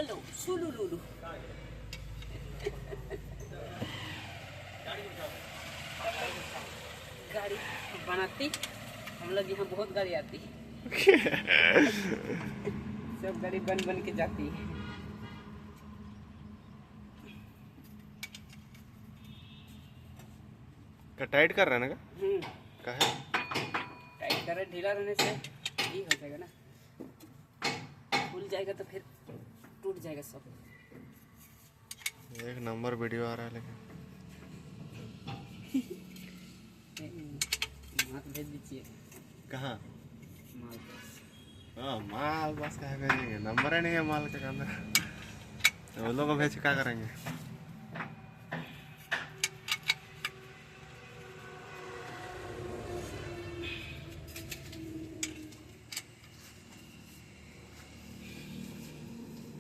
Hello सुलुलुलु। गाड़ी बनाती हम लोग यहाँ बहुत गाड़ी आती सब गाड़ी बन बन के जाती है। टाइट कर रहा है ना का है? टाइट कर रहे, ढीला रहने से ये हो जाएगा ना, खुल जाएगा तो फिर टूट जाएगा सब। एक नंबर वीडियो आ रहा है लेकिन माल भेज दीजिए। कहाँ? माल माल बस कहाँ भेजेंगे, नंबर ही नहीं है माल के अंदर। वो लोग को भेज के क्या करेंगे?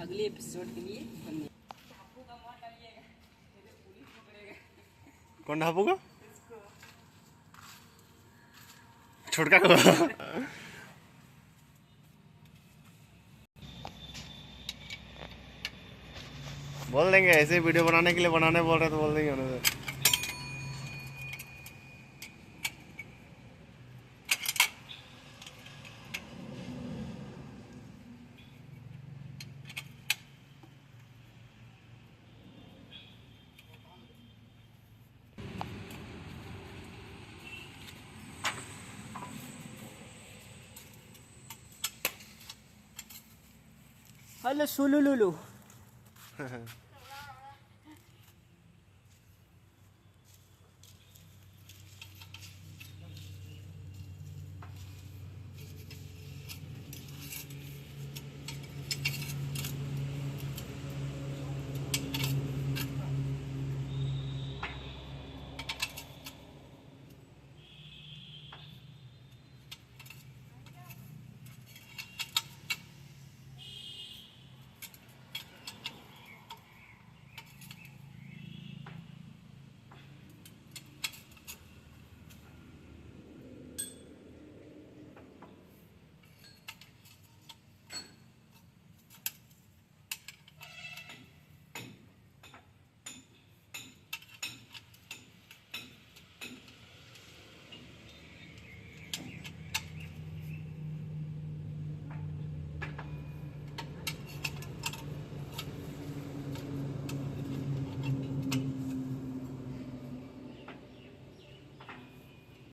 अगले एपिसोड के लिए कौन ढापू का? छोटका को बोल देंगे ऐसे ही वीडियो बनाने के लिए बनाने बोल रहे तो बोल देंगे उन्हें। हेलो सुलुलुलु।